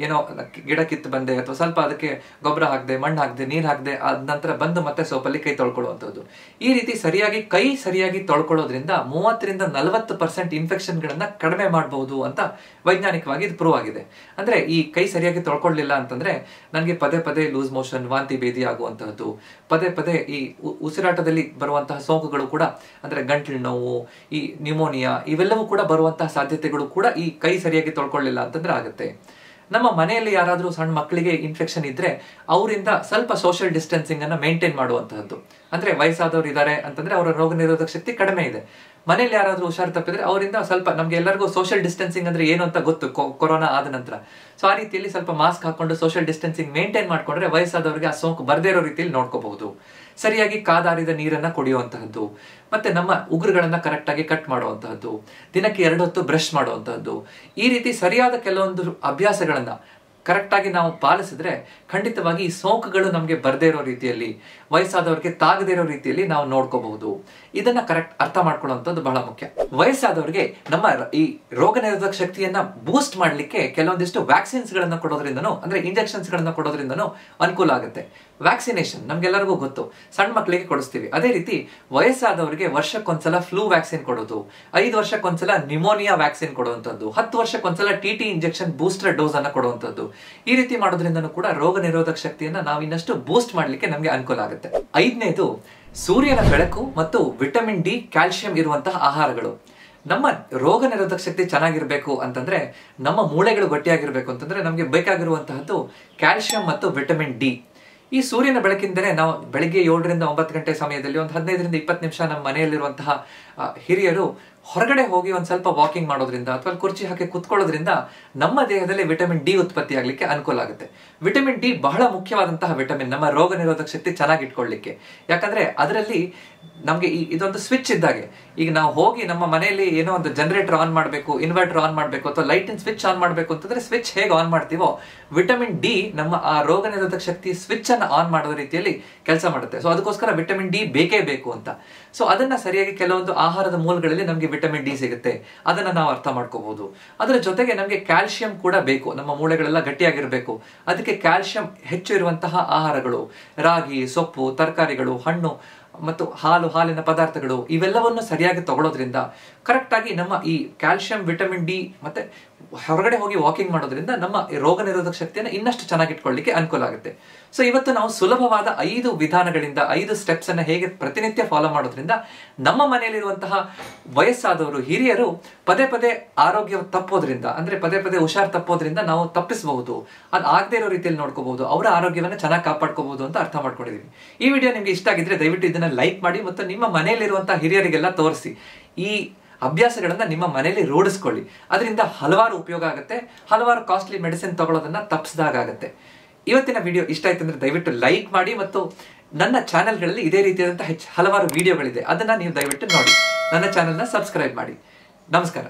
ಗಿಡ ಕಿತ್ತು ಬಂದೆ, ಅಥವಾ ಸ್ವಲ್ಪ ಅದಕ್ಕೆ ಗೊಬ್ಬರ ಹಾಕದೆ, ಮಣ್ಣು ಹಾಕದೆ, ನೀರು ಹಾಕದೆ, ಆದ ನಂತರ ಬಂದು ಮತ್ತೆ ಸೋಪಲ್ಲಿ ಕೈ ತೊಳ್ಕೊಳ್ಳುವಂಥದ್ದು. ಈ ರೀತಿ ಸರಿಯಾಗಿ ತೊಳ್ಕೊಳ್ಳೋದ್ರಿಂದ 30-40% ಇನ್ಫೆಕ್ಷನ್ಗಳನ್ನ ಕಡಿಮೆ ಮಾಡಬಹುದು ಅಂತ ವೈಜ್ಞಾನಿಕವಾಗಿ ಇದು ಪ್ರೂವ್ ಆಗಿದೆ. ಅಂದ್ರೆ ಈ ಕೈ ಸರಿಯಾಗಿ ತೊಳ್ಕೊಳ್ಳಿಲ್ಲ ಅಂತಂದ್ರೆ ನನಗೆ ಪದೇ ಲೂಸ್ ಮೋಷನ್, ವಾಂತಿ ಭೇದಿ ಆಗುವಂತಹದ್ದು, ಪದೇ ಈ ಉಸಿರಾಟದಲ್ಲಿ ಬರುವಂತಹ ಸೋಂಕುಗಳು ಕೂಡ, ಅಂದ್ರೆ ಗಂಟಲು ನೋವು, ಈ ನ್ಯೂಮೋನಿಯಾ ಇವೆಲ್ಲವೂ ಕೂಡ ಬರುವಂತಹ ಸಾಧ್ಯತೆಗಳು ಕೂಡ ಈ ಕೈ ಸರಿಯಾಗಿ ತೊಳ್ಕೊಳ್ಳಿಲ್ಲ ಅಂತಂದ್ರೆ ಆಗುತ್ತೆ. ನಮ್ಮ ಮನೆಯಲ್ಲಿ ಯಾರಾದ್ರೂ ಸಣ್ಣ ಮಕ್ಕಳಿಗೆ ಇನ್ಫೆಕ್ಷನ್ ಇದ್ರೆ ಅವರಿಂದ ಸ್ವಲ್ಪ ಸೋಷಿಯಲ್ ಡಿಸ್ಟೆನ್ಸಿಂಗ್ ಅನ್ನ ಮೇಂಟೈನ್ ಮಾಡುವಂತಹದ್ದು. ಅಂದ್ರೆ ವಯಸ್ಸಾದವ್ರು ಇದ್ದಾರೆ ಅಂತಂದ್ರೆ ಅವರ ರೋಗ ನಿರೋಧಕ ಶಕ್ತಿ ಕಡಿಮೆ ಇದೆ, ಮನೇಲಿ ಯಾರಾದ್ರೂ ಹುಷಾರು ತಪ್ಪಿದ್ರೆ ಅವರಿಂದ ಸ್ವಲ್ಪ, ನಮ್ಗೆ ಎಲ್ಲರಿಗೂ ಸೋಷಿಯಲ್ ಡಿಸ್ಟೆನ್ಸಿಂಗ್ ಅಂದ್ರೆ ಏನು ಅಂತ ಗೊತ್ತು ಕೊರೋನಾ ಆದ ನಂತರ. ಸೊ ಆ ರೀತಿಯಲ್ಲಿ ಸ್ವಲ್ಪ ಮಾಸ್ಕ್ ಹಾಕೊಂಡು ಸೋಷಿಯಲ್ ಡಿಸ್ಟೆನ್ಸಿಂಗ್ ಮೇಂಟೈನ್ ಮಾಡ್ಕೊಂಡ್ರೆ ವಯಸ್ಸಾದವರಿಗೆ ಆ ಸೋಂಕು ಬರ್ದೇ ಇರೋ ರೀತಿಯಲ್ಲಿ ನೋಡ್ಕೋಬಹುದು. ಸರಿಯಾಗಿ ಕಾದಾರಿದ ನೀರನ್ನ ಕುಡಿಯುವಂತಹದ್ದು, ಮತ್ತೆ ನಮ್ಮ ಉಗುರುಗಳನ್ನ ಕರೆಕ್ಟ್ ಆಗಿ ಕಟ್ ಮಾಡುವಂತಹದ್ದು, ದಿನಕ್ಕೆ 2 ಹೊತ್ತು ಬ್ರಷ್ ಮಾಡುವಂತಹದ್ದು, ಈ ರೀತಿ ಸರಿಯಾದ ಕೆಲವೊಂದು ಅಭ್ಯಾಸಗಳನ್ನ ಕರೆಕ್ಟ್ ಆಗಿ ನಾವು ಪಾಲಿಸಿದ್ರೆ ಖಂಡಿತವಾಗಿ ಈ ಸೋಂಕುಗಳು ನಮಗೆ ಬರದೇ ಇರೋ ರೀತಿಯಲ್ಲಿ, ವಯಸ್ಸಾದವರಿಗೆ ತಾಗದೇ ಇರೋ ರೀತಿಯಲ್ಲಿ ನಾವು ನೋಡ್ಕೋಬಹುದು. ಇದನ್ನ ಕರೆಕ್ಟ್ ಅರ್ಥ ಮಾಡ್ಕೊಳ್ಳುವಂಥದ್ದು ಬಹಳ ಮುಖ್ಯ. ವಯಸ್ಸಾದವರಿಗೆ ನಮ್ಮ ಈ ರೋಗ ನಿರೋಧಕ ಶಕ್ತಿಯನ್ನ ಬೂಸ್ಟ್ ಮಾಡ್ಲಿಕ್ಕೆ ಕೆಲವೊಂದಿಷ್ಟು ವ್ಯಾಕ್ಸಿನ್ಸ್ ಗಳನ್ನ ಕೊಡೋದ್ರಿಂದನೂ, ಅಂದ್ರೆ ಇಂಜೆಕ್ಷನ್ಸ್ ಗಳನ್ನ ಕೊಡೋದ್ರಿಂದನೂ ಅನುಕೂಲ ಆಗುತ್ತೆ. ವ್ಯಾಕ್ಸಿನೇಷನ್ ನಮ್ಗೆಲ್ಲರಿಗೂ ಗೊತ್ತು, ಸಣ್ಣ ಮಕ್ಕಳಿಗೆ ಕೊಡಿಸ್ತೀವಿ. ಅದೇ ರೀತಿ ವಯಸ್ಸಾದವರಿಗೆ ವರ್ಷಕ್ಕೊಂದ್ಸಲ ಫ್ಲೂ ವ್ಯಾಕ್ಸಿನ್ ಕೊಡೋದು, 5 ವರ್ಷಕ್ಕೊಂದ್ಸಲ ನಿಮೋನಿಯಾ ವ್ಯಾಕ್ಸಿನ್ ಕೊಡುವಂಥದ್ದು, 10 ವರ್ಷಕ್ಕೊಂದ್ಸಲ TT ಇಂಜೆಕ್ಷನ್ ಬೂಸ್ಟರ್ ಡೋಸ್ ಅನ್ನ ಕೊಡುವಂಥದ್ದು. ಈ ರೀತಿ ಮಾಡೋದ್ರಿಂದನೂ ಕೂಡ ರೋಗ ನಿರೋಧಕ ಶಕ್ತಿಯನ್ನ ನಾವು ಇನ್ನಷ್ಟು ಬೂಸ್ಟ್ ಮಾಡ್ಲಿಕ್ಕೆ ನಮ್ಗೆ ಅನುಕೂಲ ಆಗುತ್ತೆ. 5ನೇದು ಸೂರ್ಯನ ಬೆಳಕು ಮತ್ತು ವಿಟಮಿನ್ ಡಿ, ಕ್ಯಾಲ್ಸಿಯಂ ಇರುವಂತಹ ಆಹಾರಗಳು. ನಮ್ಮ ರೋಗ ನಿರೋಧಕ ಶಕ್ತಿ ಚೆನ್ನಾಗಿರ್ಬೇಕು ಅಂತಂದ್ರೆ, ನಮ್ಮ ಮೂಳೆಗಳು ಗಟ್ಟಿಯಾಗಿರ್ಬೇಕು ಅಂತಂದ್ರೆ ನಮ್ಗೆ ಬೇಕಾಗಿರುವಂತಹದ್ದು ಕ್ಯಾಲ್ಸಿಯಂ ಮತ್ತು ವಿಟಮಿನ್ ಡಿ. ಈ ಸೂರ್ಯನ ಬೆಳಕಿಂದಲೇ ನಾವು ಬೆಳಿಗ್ಗೆ 7 ರಿಂದ 9 ಗಂಟೆ ಸಮಯದಲ್ಲಿ ಒಂದು 15 ರಿಂದ 20 ನಿಮಿಷ ನಮ್ಮ ಮನೆಯಲ್ಲಿರುವಂತಹ ಹಿರಿಯರು ಹೊರಗಡೆ ಹೋಗಿ ಒಂದ್ ಸ್ವಲ್ಪ ವಾಕಿಂಗ್ ಮಾಡೋದ್ರಿಂದ ಅಥವಾ ಕುರ್ಚಿ ಹಾಕಿ ಕುತ್ಕೊಳ್ಳೋದ್ರಿಂದ ನಮ್ಮ ದೇಹದಲ್ಲಿ ವಿಟಮಿನ್ ಡಿ ಉತ್ಪತ್ತಿ ಆಗ್ಲಿಕ್ಕೆ ಅನುಕೂಲ ಆಗುತ್ತೆ. ವಿಟಮಿನ್ ಡಿ ಬಹಳ ಮುಖ್ಯವಾದಂತಹ ವಿಟಮಿನ್ ನಮ್ಮ ರೋಗ ನಿರೋಧಕ ಶಕ್ತಿ ಚೆನ್ನಾಗಿ ಇಟ್ಕೊಳ್ಳಿಕ್ಕೆ. ಯಾಕಂದ್ರೆ ಅದರಲ್ಲಿ ನಮ್ಗೆ ಇದೊಂದು ಸ್ವಿಚ್ ಇದ್ದಾಗೆ. ಈಗ ನಾವು ಹೋಗಿ ನಮ್ಮ ಮನೆಯಲ್ಲಿ ಏನೋ ಒಂದು ಜನರೇಟರ್ ಆನ್ ಮಾಡಬೇಕು, ಇನ್ವರ್ಟರ್ ಆನ್ ಮಾಡಬೇಕು ಅಥವಾ ಲೈಟಿನ ಸ್ವಿಚ್ ಆನ್ ಮಾಡಬೇಕು ಅಂತಂದ್ರೆ ಸ್ವಿಚ್ ಹೇಗೆ ಆನ್ ಮಾಡ್ತೀವೋ, ವಿಟಮಿನ್ ಡಿ ನಮ್ಮ ಆ ರೋಗ ನಿರೋಧಕ ಶಕ್ತಿ ಸ್ವಿಚ್ ಅನ್ನ ಆನ್ ಮಾಡೋ ರೀತಿಯಲ್ಲಿ ಕೆಲಸ ಮಾಡುತ್ತೆ. ಸೊ ಅದಕ್ಕೋಸ್ಕರ ವಿಟಮಿನ್ ಡಿ ಬೇಕೇ ಬೇಕು ಅಂತ. ಸೊ ಅದನ್ನ ಸರಿಯಾಗಿ ಕೆಲವೊಂದು ಆಹಾರದ ಮೂಲಗಳಲ್ಲಿ ನಮ್ಗೆ ವಿಟಮಿನ್ ಡಿ ಸಿಗುತ್ತೆ, ಅದನ್ನ ನಾವು ಅರ್ಥ ಮಾಡ್ಕೋಬಹುದು. ಅದರ ಜೊತೆಗೆ ನಮ್ಗೆ ಕ್ಯಾಲ್ಸಿಯಂ ಕೂಡ ಬೇಕು, ನಮ್ಮ ಮೂಳೆಗಳೆಲ್ಲ ಗಟ್ಟಿಯಾಗಿರ್ಬೇಕು. ಅದಕ್ಕೆ ಕ್ಯಾಲ್ಸಿಯಂ ಹೆಚ್ಚು ಇರುವಂತಹ ಆಹಾರಗಳು, ರಾಗಿ, ಸೊಪ್ಪು, ತರಕಾರಿಗಳು, ಹಣ್ಣು ಮತ್ತು ಹಾಲಿನ ಪದಾರ್ಥಗಳು ಇವೆಲ್ಲವನ್ನು ಸರಿಯಾಗಿ ತಗೊಳ್ಳೋದ್ರಿಂದ ಕರೆಕ್ಟ್ ಆಗಿ ನಮ್ಮ ಈ ಕ್ಯಾಲ್ಸಿಯಂ, ವಿಟಮಿನ್ ಡಿ ಮತ್ತೆ ಹೊರಗಡೆ ಹೋಗಿ ವಾಕಿಂಗ್ ಮಾಡೋದ್ರಿಂದ ನಮ್ಮ ರೋಗ ನಿರೋಧಕ ಶಕ್ತಿಯನ್ನು ಇನ್ನಷ್ಟು ಚೆನ್ನಾಗಿಟ್ಕೊಳ್ಳಿಕ್ಕೆ ಅನುಕೂಲ ಆಗುತ್ತೆ. ಸೊ ಇವತ್ತು ನಾವು ಸುಲಭವಾದ 5 ವಿಧಾನಗಳಿಂದ 5 ಸ್ಟೆಪ್ಸ್ ಅನ್ನ ಹೇಗೆ ಪ್ರತಿನಿತ್ಯ ಫಾಲೋ ಮಾಡೋದ್ರಿಂದ ನಮ್ಮ ಮನೆಯಲ್ಲಿರುವಂತಹ ವಯಸ್ಸಾದವರು, ಹಿರಿಯರು ಪದೇ ಪದೇ ಆರೋಗ್ಯ ತಪ್ಪೋದ್ರಿಂದ, ಅಂದ್ರೆ ಪದೇ ಪದೇ ಹುಷಾರ್ ತಪ್ಪೋದ್ರಿಂದ ನಾವು ತಪ್ಪಿಸಬಹುದು, ಅದು ಆಗದೆ ಇರೋ ರೀತಿಯಲ್ಲಿ ನೋಡ್ಕೋಬಹುದು, ಅವರ ಆರೋಗ್ಯವನ್ನ ಚೆನ್ನಾಗಿ ಕಾಪಾಡ್ಕೋಬಹುದು ಅಂತ ಅರ್ಥ ಮಾಡ್ಕೊಂಡಿದೀವಿ. ಈ ವಿಡಿಯೋ ನಿಮ್ಗೆ ಇಷ್ಟ ಆಗಿದ್ರೆ ದಯವಿಟ್ಟು ಇದನ್ನ ಲೈಕ್ ಮಾಡಿ ಮತ್ತು ನಿಮ್ಮ ಮನೆಯಲ್ಲಿರುವಂತಹ ಹಿರಿಯರಿಗೆಲ್ಲ ತೋರಿಸಿ. ಈ ಅಭ್ಯಾಸಗಳನ್ನ ನಿಮ್ಮ ಮನೆಯಲ್ಲಿ ರೂಢಿಸ್ಕೊಳ್ಳಿ. ಅದರಿಂದ ಹಲವಾರು ಉಪಯೋಗ ಆಗುತ್ತೆ, ಹಲವಾರು ಕಾಸ್ಟ್ಲಿ ಮೆಡಿಸಿನ್ ತಗೊಳ್ಳೋದನ್ನ ತಪ್ಪಿಸಿದಾಗುತ್ತೆ. ಇವತ್ತಿನ ವಿಡಿಯೋ ಇಷ್ಟ ಆಯ್ತು ಅಂದ್ರೆ ದಯವಿಟ್ಟು ಲೈಕ್ ಮಾಡಿ ಮತ್ತು ನನ್ನ ಚಾನೆಲ್ಗಳಲ್ಲಿ ಇದೇ ರೀತಿಯಾದಂತಹ ಹಲವಾರು ವಿಡಿಯೋಗಳಿದೆ, ಅದನ್ನ ನೀವು ದಯವಿಟ್ಟು ನೋಡಿ. ನನ್ನ ಚಾನೆಲ್ನ ಸಬ್ಸ್ಕ್ರೈಬ್ ಮಾಡಿ. ನಮಸ್ಕಾರ.